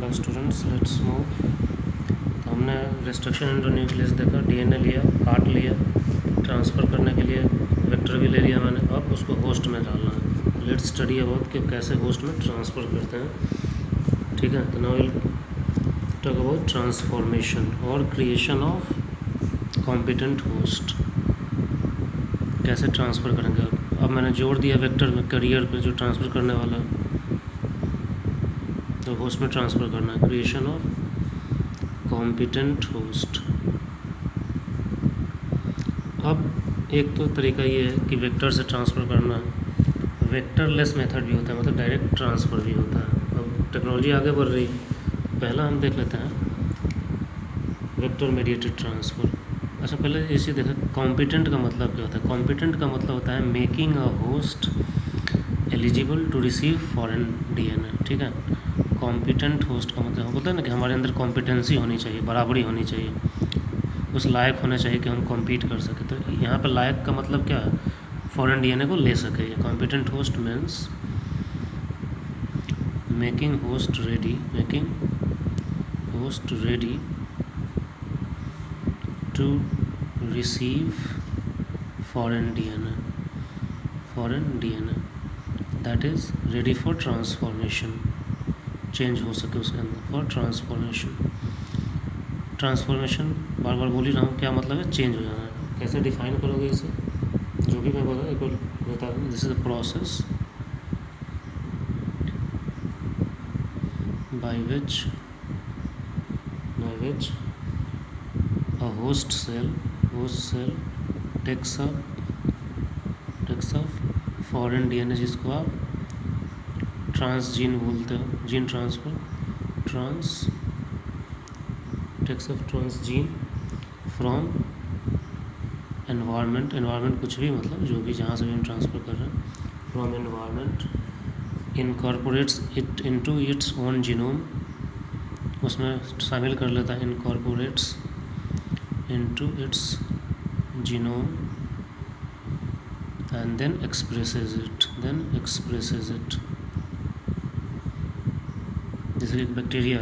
Hello students, let's move. तो हमने restriction and nucleus देखा, डीएनए लिया, पार्ट लिया, ट्रांसफ़र करने के लिए वेक्टर भी ले लिया मैंने। अब उसको होस्ट में डालना है। लेट्स स्टडी अबाउट कि कैसे होस्ट में ट्रांसफ़र करते हैं। ठीक है, तो now will talk about transformation और क्रिएशन ऑफ कॉम्पिटेंट होस्ट। कैसे ट्रांसफ़र करेंगे। अब मैंने जोड़ दिया वेक्टर में करियर पे जो ट्रांसफ़र करने वाला है, तो होस्ट में ट्रांसफ़र करना है। Creation of competent host. अब एक तो तरीका ये है कि वेक्टर से ट्रांसफ़र करना है। वेक्टरलेस मेथड भी होता है, मतलब डायरेक्ट ट्रांसफ़र भी होता है। अब टेक्नोलॉजी आगे बढ़ रही है। पहला हम देख लेते हैं वेक्टर मेडिएटेड ट्रांसफ़र। अच्छा, पहले इसे देखा कॉम्पिटेंट का मतलब क्या होता है। कॉम्पिटेंट का मतलब होता है making a host eligible to receive foreign DNA. ठीक है, कॉम्पिटेंट होस्ट का मतलब होता है ना कि हमारे अंदर कॉम्पिटेंसी होनी चाहिए, बराबरी होनी चाहिए, उस लायक होना चाहिए कि हम कॉम्पीट कर सकें। तो यहाँ पर लायक का मतलब क्या है, फॉरेन डीएनए को ले सके। Competent host means making host ready to receive foreign DNA that is ready for transformation, change हो सके उसके अंदर, फॉर ट्रांसफॉर्मेशन बार बार बोल ही रहा हूँ, क्या मतलब है, चेंज हो जाना है। कैसे डिफाइन करोगे इसे, जो भी मैं बोला एक बार बता दूँ। This is the process by which a host cell takes up foreign DNA, जिसको आप ट्रांसजीन बोलते हो, gene transfer, takes of transgene from environment कुछ भी, मतलब जो भी जहाँ से भी हम ट्रांसफ़र कर रहे हैं, from environment, incorporates it into its own genome, उसमें शामिल कर लेता है, incorporates into its genome, and then expresses it. जैसे एक बैक्टीरिया,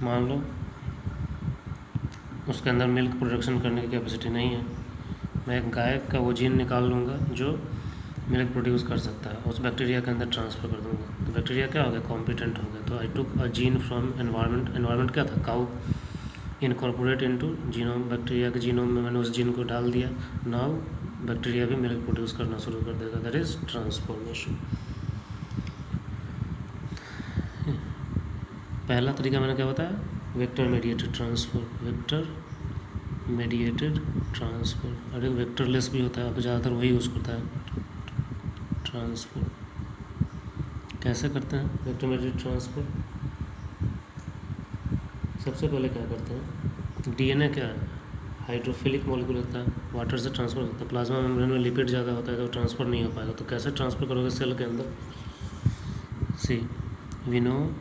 मान लो उसके अंदर मिल्क प्रोडक्शन करने की कैपेसिटी नहीं है, मैं एक गाय का वो जीन निकाल लूँगा जो मिल्क प्रोड्यूस कर सकता है, उस बैक्टीरिया के अंदर ट्रांसफ़र कर दूँगा, तो बैक्टीरिया क्या हो गया, कॉम्पिटेंट हो गया। तो आई टुक अ जीन फ्रॉम एनवायरनमेंट क्या था, काऊ, इनकॉर्पोरेट इनटू जीनोम, बैक्टीरिया के जीनोम में मैंने उस जीन को डाल दिया। नाउ बैक्टीरिया भी मिल्क प्रोड्यूस करना शुरू कर देगा, दैट इज़ ट्रांसफॉर्मेशन। पहला तरीका मैंने क्या बताया, वेक्टर मेडिएटेड ट्रांसफ़र। और एक वेक्टरलेस भी होता है, अब ज़्यादातर वही यूज़ करता है, ट्रांसफ़र। कैसे करते हैं वेक्टर मेडिएटेड ट्रांसफ़र। सबसे पहले क्या करते हैं, डीएनए क्या है, हाइड्रोफिलिक मॉलिक्यूल होता है, वाटर से ट्रांसफ़र होता है। प्लाज्मा मेम्ब्रेन में लिपिड ज़्यादा होता है तो ट्रांसफ़र नहीं हो पाएगा। तो कैसे ट्रांसफ़र करोगे सेल के अंदर, सी वी नो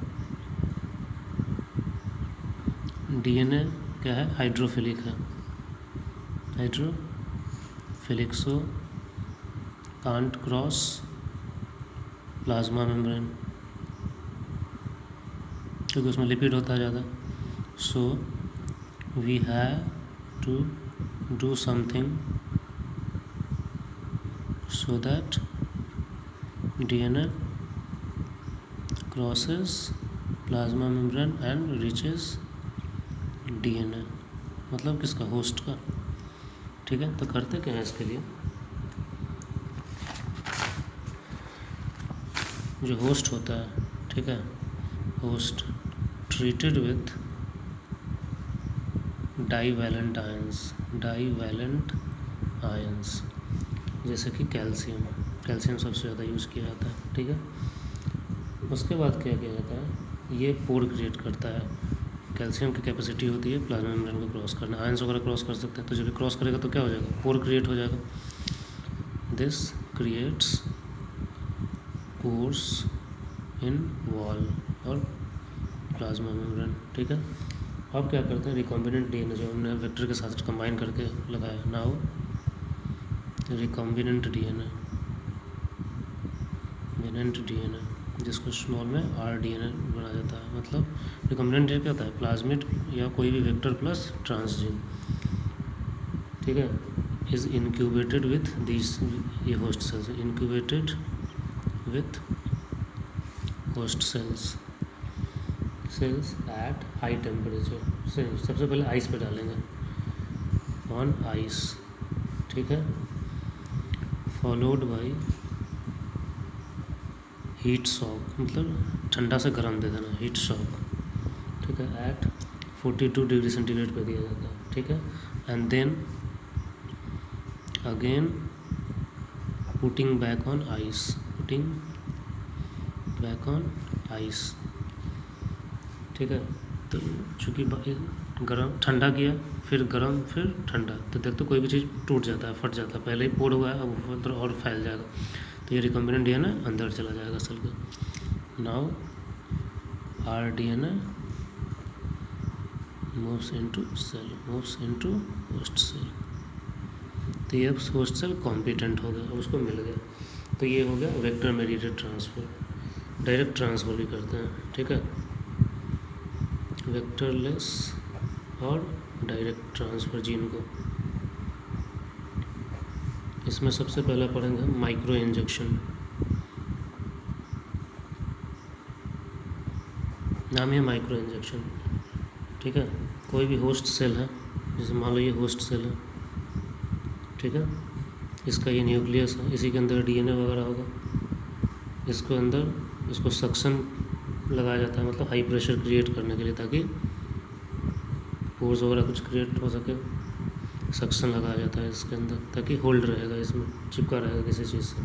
डीएनए क्या है, हाइड्रोफिलिक है, hydrophilic, so can't cross plasma membrane, क्योंकि उसमें लिपिड होता है ज़्यादा। So we have to do something so that DNA crosses plasma membrane and reaches DNA, मतलब किसका, होस्ट का। ठीक है, तो करते क्या है इसके लिए, जो होस्ट होता है, ठीक है, host treated with divalent ions, जैसे कि कैल्शियम सबसे ज़्यादा यूज़ किया जाता है। ठीक है, उसके बाद क्या किया जाता है, ये पोर क्रिएट करता है। कैल्शियम की कैपेसिटी होती है प्लाज्मा मेम्ब्रेन को क्रॉस करना, आयंस वगैरह क्रॉस कर सकते हैं, तो जब क्रॉस करेगा तो क्या हो जाएगा, पोर क्रिएट हो जाएगा। This creates pores in wall और प्लाज्मा मेम्ब्रेन। ठीक है, अब क्या करते हैं, रिकॉम्बिनेंट डीएनए जो हमने वेक्टर के साथ कंबाइन करके लगाया, नाउ रिकॉम्बिनेंट डीएनए जिसको स्मॉल में RDNA बनाया जाता है। मतलब रिकॉम्बिनेंट डीएनए क्या होता है? प्लाज्मिड या कोई भी वेक्टर प्लस ट्रांसजीन, ठीक है, इज इनक्यूबेटेड विथ दिस, ये host cells, incubated with host cells at high temperature. सबसे पहले आइस पे डालेंगे, ऑन आइस, ठीक है, फॉलोड बाई हीट शॉक, मतलब ठंडा से गर्म दे देना, हीट शॉक, ठीक है, एट 42 डिग्री सेंटीग्रेड पे दिया जाता है, ठीक है, and then again putting back on ice, putting back on ice, ठीक है। तो चूँकि गर्म ठंडा किया, फिर गर्म, फिर ठंडा, तो देखते कोई भी चीज़ टूट जाता है, फट जाता है, पहले ही पोड़ हुआ है, अब ऊपर और फैल जाएगा, तो ये रिकॉम्बिनेंट डीएनए अंदर चला जाएगा सेल के। Now RDNA moves into cell, moves into host cell, तो ये अब होस्ट सेल कॉम्पिटेंट हो गया, अब उसको मिल गया, तो ये हो गया vector mediated transfer. Direct transfer भी करते हैं, ठीक है, वेक्टरलेस और डायरेक्ट ट्रांसफ़र जीन को। इसमें सबसे पहले पढ़ेंगे माइक्रो इंजेक्शन, नाम है माइक्रो इंजेक्शन, ठीक है। कोई भी होस्ट सेल है, जैसे मान लो ये होस्ट सेल है, ठीक है, इसका ये न्यूक्लियस है, इसी के अंदर डीएनए वगैरह होगा, इसको अंदर इसको सक्शन लगाया जाता है, मतलब हाई प्रेशर क्रिएट करने के लिए, ताकि पोर्स वगैरह कुछ क्रिएट हो सके, सक्शन लगाया जाता है इसके अंदर, ताकि होल्ड रहेगा, इसमें चिपका रहेगा किसी चीज़ से।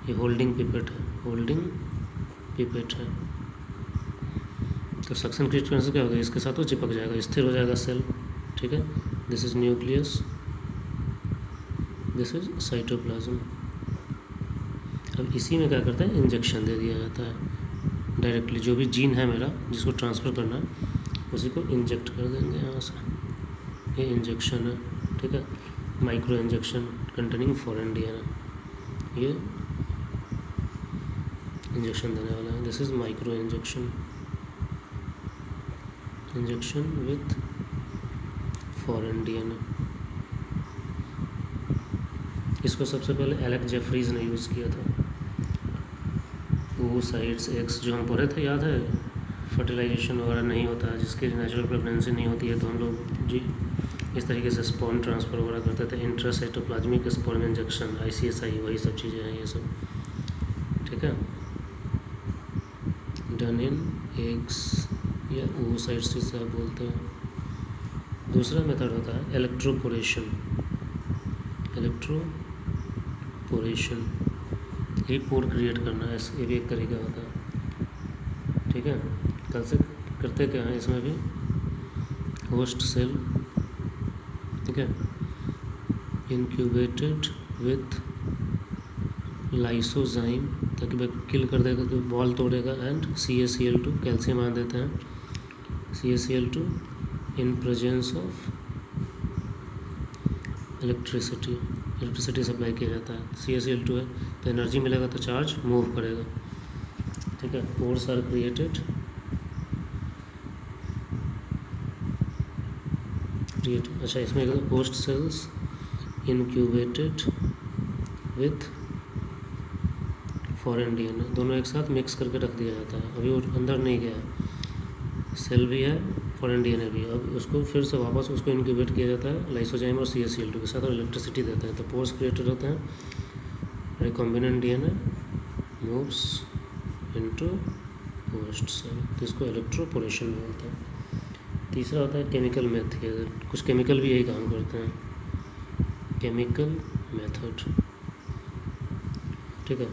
ये होल्डिंग पिपेट है, होल्डिंग पिपेट है, तो सक्शन क्रिएट करने से क्या होगा, इसके साथ वो चिपक जाएगा, स्थिर हो जाएगा सेल, ठीक है। This is nucleus, this is cytoplasm. अब इसी में क्या करते हैं, इंजेक्शन दे दिया जाता है डायरेक्टली, जो भी जीन है मेरा जिसको ट्रांसफ़र करना है उसी को इंजेक्ट कर देंगे यहाँ से, ये इंजेक्शन है, ठीक है, micro injection containing foreign DNA, ये इंजेक्शन देने वाला है, this is micro injection, injection with foreign DNA. इसको सबसे पहले एलेक्स जेफरीज ने यूज़ किया था। oocytes एक्स जो हम पढ़े थे, याद है, फर्टिलाइजेशन वगैरह नहीं होता है, जिसकी नेचुरल प्रेगनेंसी नहीं होती है, तो हम लोग जी इस तरीके से स्पर्म ट्रांसफ़र वगैरह करते थे, इंट्रासाइटोप्लाज्मिक स्पर्म इंजेक्शन, ICSI, वही सब चीज़ें हैं ये सब, ठीक है, डन इन एग्स या oocytes जिसे आप बोलते हैं। दूसरा मेथड होता है इलेक्ट्रोपोरेशन, इलेक्ट्रोपोरेशन, ये पोर क्रिएट करना है, ये भी एक तरीका होता है, ठीक है। कल से करते क्या है, इसमें भी होस्ट सेल, ठीक है, इंक्यूबेटेड विथ लाइसोजाइम, ताकि वह किल कर देगा, तो बॉल तोड़ेगा, एंड CaCl2 कैल्शियम आन देते हैं, CaCl2 in presence of electricity supply किया जाता है, CaCl2 है तो एनर्जी मिलेगा, तो चार्ज मूव करेगा, ठीक है। पोर्स आर क्रिएटेड अच्छा, इसमें host cells incubated with foreign DNA, दोनों एक साथ मिक्स करके रख दिया जाता है, अभी वो अंदर नहीं गया है, सेल भी है, फॉरेन डीएनए भी है, अब उसको फिर से वापस उसको इनक्यूबेट किया जाता है लाइसोजाइम और CaCl2 के साथ, और इलेक्ट्रिसिटी देता है, तो पोर्स क्रिएटेड होते हैं, recombinant DNA moves into host cell, तो इसको इलेक्ट्रोपोरेशन बोलते हैं। तीसरा होता है केमिकल मेथड, कुछ केमिकल भी यही काम करते हैं, केमिकल मेथड, ठीक है,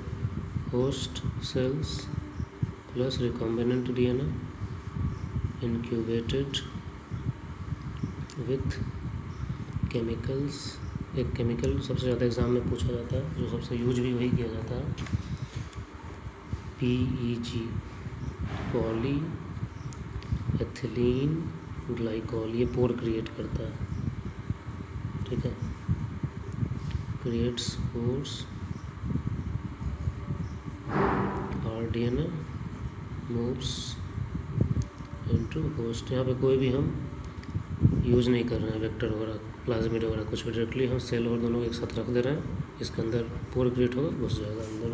host cells plus recombinant DNA incubated with chemicals. एक केमिकल सबसे ज़्यादा एग्ज़ाम में पूछा जाता है, जो सबसे यूज भी वही किया जाता है, PEG, पॉली एथिलीन ग्लाइकॉल, ये पोर क्रिएट करता है, ठीक है, creates pores, RDNA moves into host। यहाँ पे कोई भी हम यूज़ नहीं कर रहे हैं वेक्टर वगैरह, प्लाज्मिड वगैरह कुछ भी, डायरेक्टली हम सेल और दोनों एक साथ रख दे रहे हैं, इसके अंदर पोर क्रिएट होगा, घुस जाएगा अंदर।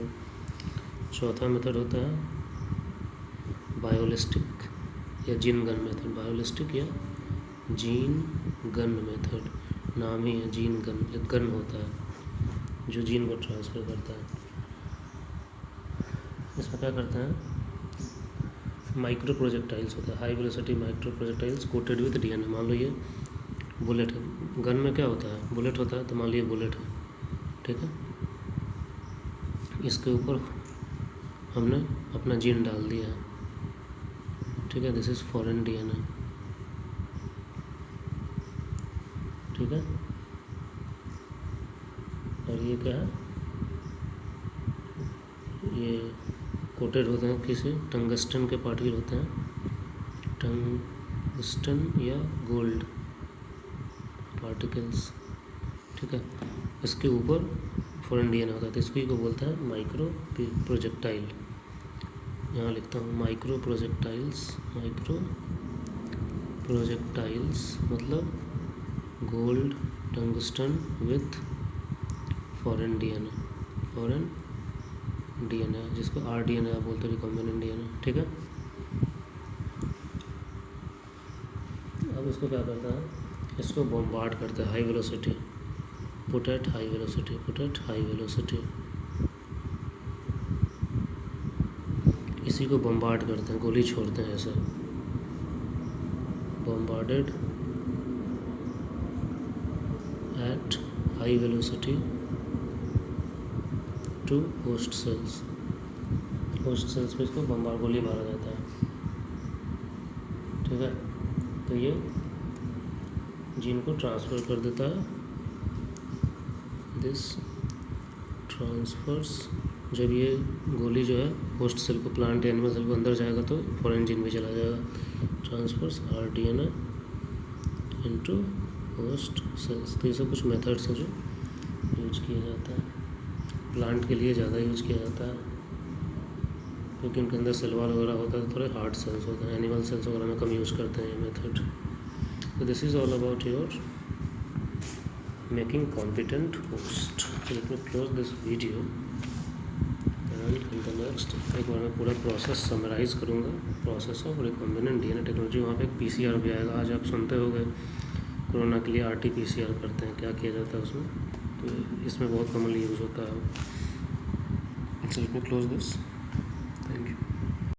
चौथा मेथड होता है बायोलिस्टिक या जीन गन मेथड। बायोलिस्टिक या जीन गन मेथड, नाम ही है जीन गन, एक गन होता है जो जीन को ट्रांसफ़र करता है। इसमें क्या करते हैं, माइक्रो प्रोजेक्टाइल्स होता है, high velocity micro projectiles coated with DNA। मान लो ये बुलेट है, गन में क्या होता है, बुलेट होता है, तो मान लीजिए बुलेट है, ठीक है, इसके ऊपर हमने अपना जीन डाल दिया है, ठीक है, दिस इज़ फॉरेन DNA, ठीक है। और ये क्या है, ये कोटेड होते हैं किसी टंगस्टन के पार्टिकल होते हैं, टंगस्टन या गोल्ड पार्टिकल्स, ठीक है। इसके ऊपर फॉरेन DNA होता है, तो इसको को बोलता है माइक्रो प्रोजेक्टाइल। यहाँ लिखता हूँ माइक्रो प्रोजेक्टाइल्स। माइक्रो प्रोजेक्टाइल्स मतलब gold tungsten with foreign DNA, foreign DNA जिसको RDNA आप बोलते हैं, रिकॉम्बिनेंट DNA, ठीक है। अब इसको क्या करता है, इसको बॉम्बार्ड करता है high velocity, put at high velocity, put at high velocity, इसी को बॉम्बार्ड करते हैं, गोली छोड़ते हैं ऐसे, bombarded at high velocity to host cells. Host cells पे इसको बम्बार गोली मारा जाता है, ठीक है। तो ये जीन को ट्रांसफ़र कर देता है, दिस ट्रांसफर्स। जब ये गोली जो है होस्ट सेल को, प्लांट या एनिमल सेल को अंदर जाएगा तो फॉरेन जीन भी चला जाएगा। Transfers RDNA into host cells. तो ये सब कुछ मेथड्स हैं जो यूज किया जाता है, प्लांट के लिए ज़्यादा यूज किया जाता है क्योंकि इनके अंदर सेल वॉल वगैरह होता है, थोड़े हार्ड सेल्स होते हैं, एनिमल सेल्स वगैरह में कम यूज़ करते हैं ये मेथड। तो this is all about your making competent host. So let me close this video and in the next एक बार मैं पूरा प्रोसेस समराइज़ करूँगा, process of recombinant DNA technology. वहाँ पे एक PCR भी आएगा, आज आप सुनते होंगे कोरोना के लिए RT-PCR करते हैं, क्या किया जाता है उसमें, तो इसमें बहुत कॉमनली यूज़ होता है। So let me close this.